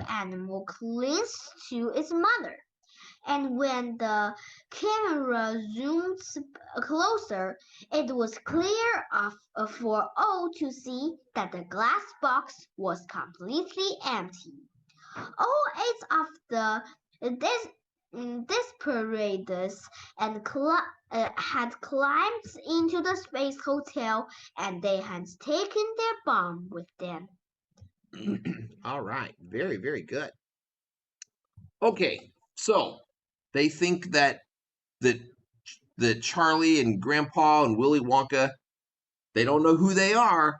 animal clings to its mother. And when the camera zoomed closer, it was clear for all to see that the glass box was completely empty. All eight of the desperados had climbed into the space hotel, and they had taken their bomb with them. All right. Very, very good. Okay. So they think that Charlie and Grandpa and Willy Wonka, they don't know who they are,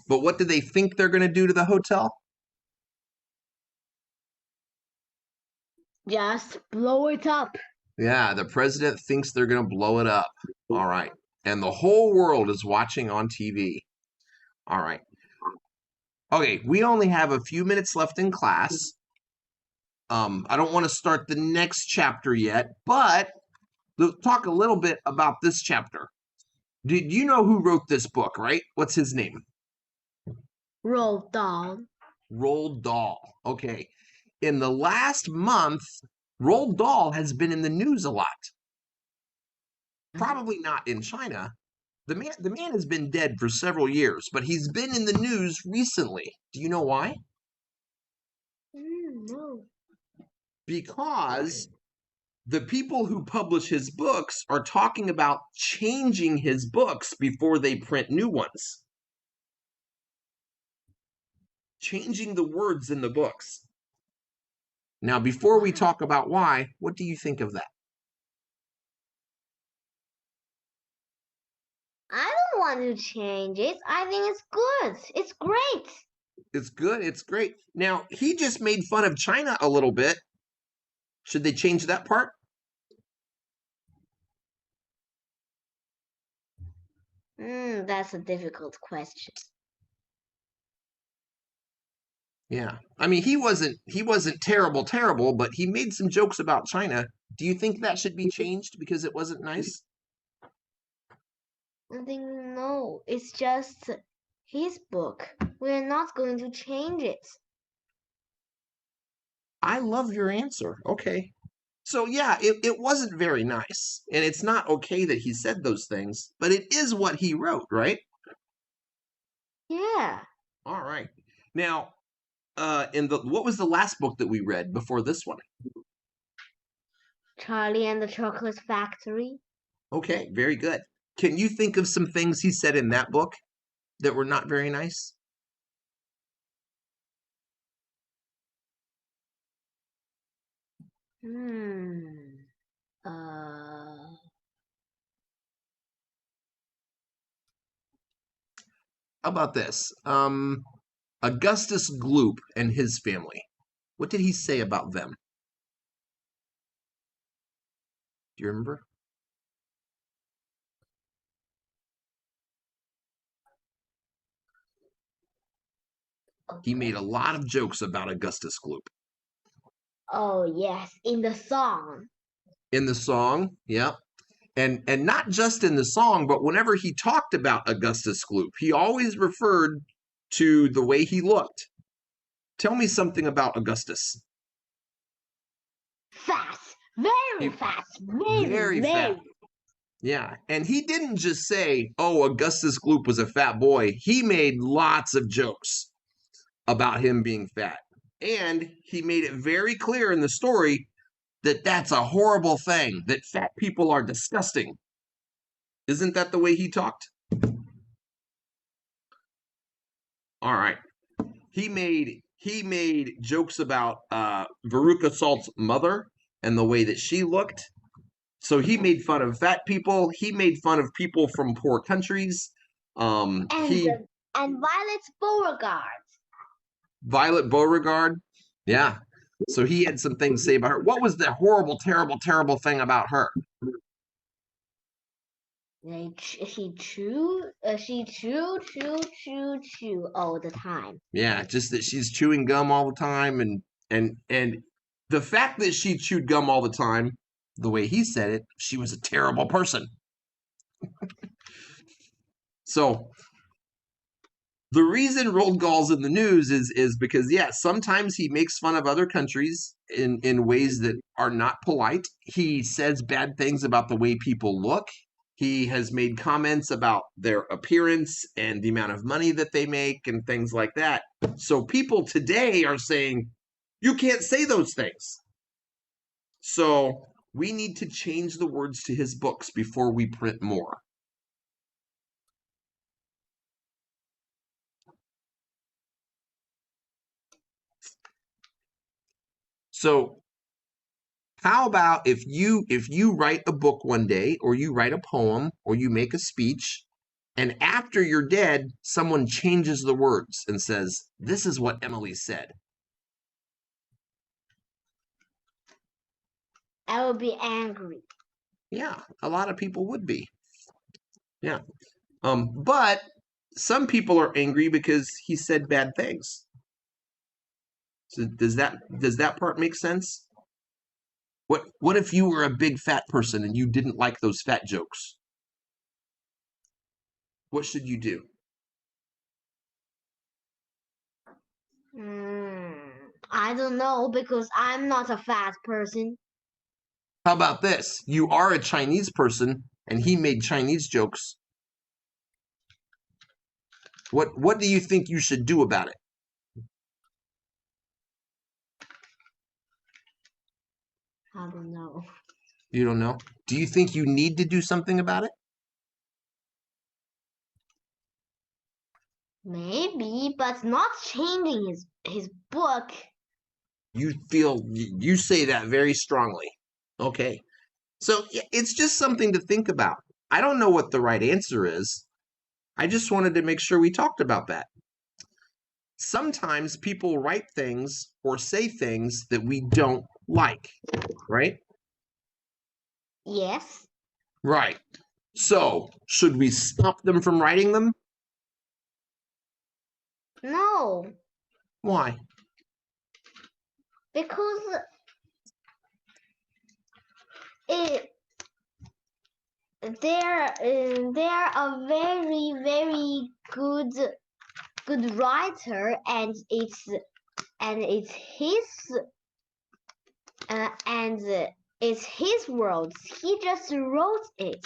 but what do they think they're going to do to the hotel? Just blow it up. Yeah, the president thinks they're going to blow it up. All right. And the whole world is watching on TV. All right. Okay, we only have a few minutes left in class. I don't want to start the next chapter yet, but let's talk a little bit about this chapter. Did you know who wrote this book, right? What's his name? Roald Dahl. Roald Dahl. Okay. In the last month, Roald Dahl has been in the news a lot. Probably not in China. The man has been dead for several years, but he's been in the news recently. Do you know why? No. Because the people who publish his books are talking about changing his books before they print new ones. Changing the words in the books. Now, before we talk about why, what do you think of that? I don't want to change it. I think it's good. It's great. It's good. It's great. Now, he just made fun of China a little bit. Should they change that part? That's a difficult question. Yeah. I mean, he wasn't terrible, but he made some jokes about China. Do you think that should be changed because it wasn't nice? I think no. It's just his book. We're not going to change it. I love your answer. Okay. So yeah, it wasn't very nice. And it's not okay that he said those things, but it is what he wrote, right? Yeah. All right. Now, what was the last book that we read before this one? Charlie and the Chocolate Factory. Okay, very good. Can you think of some things he said in that book that were not very nice? How about this? Augustus Gloop and his family. What did he say about them? Do you remember? He made a lot of jokes about Augustus Gloop. Oh, yes, in the song. In the song, yeah. And not just in the song, but whenever he talked about Augustus Gloop, he always referred to the way he looked. Tell me something about Augustus. Fast, very fast, very fast. Yeah, and he didn't just say, oh, Augustus Gloop was a fat boy. He made lots of jokes about him being fat. And he made it very clear in the story that that's a horrible thing, that fat people are disgusting. Isn't that the way he talked? All right. He made jokes about Veruca Salt's mother and the way that she looked. So he made fun of fat people. He made fun of people from poor countries. And Violet Beauregard. Violet Beauregard. Yeah. So he had some things to say about her. What was the horrible, terrible, terrible thing about her? She chew all the time. Yeah, just that she's chewing gum all the time, and the fact that she chewed gum all the time, the way he said it, she was a terrible person. So The reason Roald Dahl's in the news is because sometimes he makes fun of other countries in ways that are not polite. He says bad things about the way people look. He has made comments about their appearance and the amount of money that they make and things like that. So people today are saying, you can't say those things. So we need to change the words to his books before we print more. So how about if you write a book one day, or you write a poem, or you make a speech, and after you're dead, someone changes the words and says, "This is what Emily said." I will be angry. Yeah, a lot of people would be. Yeah. But some people are angry because he said bad things. So does that part make sense? What if you were a big fat person and you didn't like those fat jokes? What should you do? I don't know because I'm not a fat person. How about this? You are a Chinese person and he made Chinese jokes. What do you think you should do about it? I don't know. You don't know? Do you think you need to do something about it? Maybe, but not changing his book. You say that very strongly. Okay. So it's just something to think about. I don't know what the right answer is. I just wanted to make sure we talked about that. Sometimes people write things or say things that we don't like, right? Yes. Right. So, should we stop them from writing them? No, Why? because it they're a very good writer, and it's his and it's his world. He just wrote it.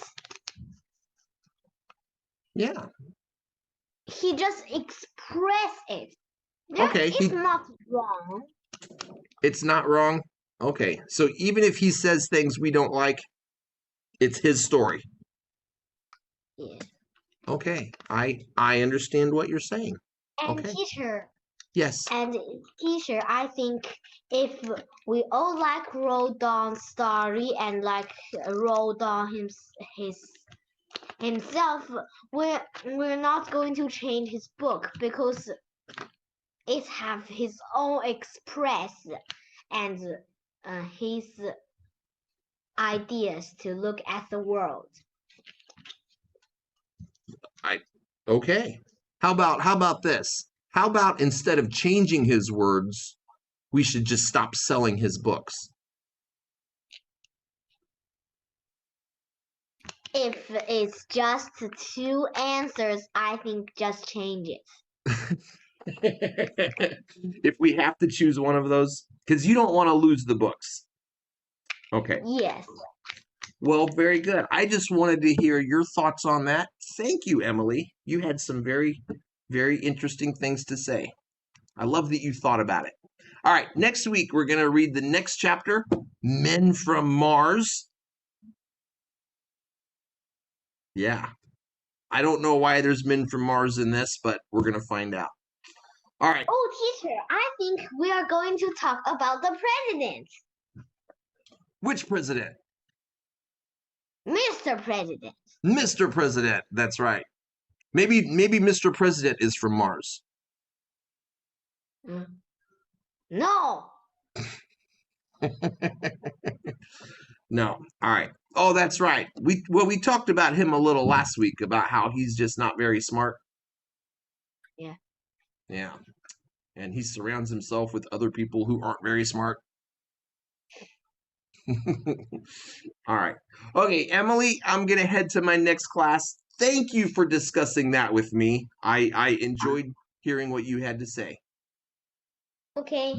Yeah. He just expressed it. Okay, It's not wrong. it's not wrong. Okay. So even if he says things we don't like, it's his story. Yes. Okay. I understand what you're saying. And Okay. Yes. And teacher, I think if we all like Roald Dahl's story and like Roald Dahl himself, we're not going to change his book because it have his own express and his ideas to look at the world. Okay. How about this? How about instead of changing his words, we should just stop selling his books? If it's just two answers, I think just change it. If we have to choose one of those, because you don't want to lose the books. Okay. Yes. Well, very good. I just wanted to hear your thoughts on that. Thank you, Emily. You had some very, very interesting things to say. I love that you thought about it. All right, next week we're going to read the next chapter, Men from Mars. Yeah. I don't know why there's men from Mars in this, but we're going to find out. All right. Oh, teacher, I think we are going to talk about the president. Which president? Mr. President. Mr. President. That's right. Maybe Mr. President is from Mars. No. No. All right. Oh, that's right. We talked about him a little last week about how he's just not very smart. Yeah. Yeah. And he surrounds himself with other people who aren't very smart. All right. Okay, Emily, I'm going to head to my next class. thank you for discussing that with me. I enjoyed hearing what you had to say. Okay.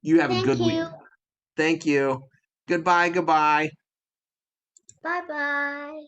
You have a Thank good week. you. Thank you. Goodbye, goodbye. Bye bye.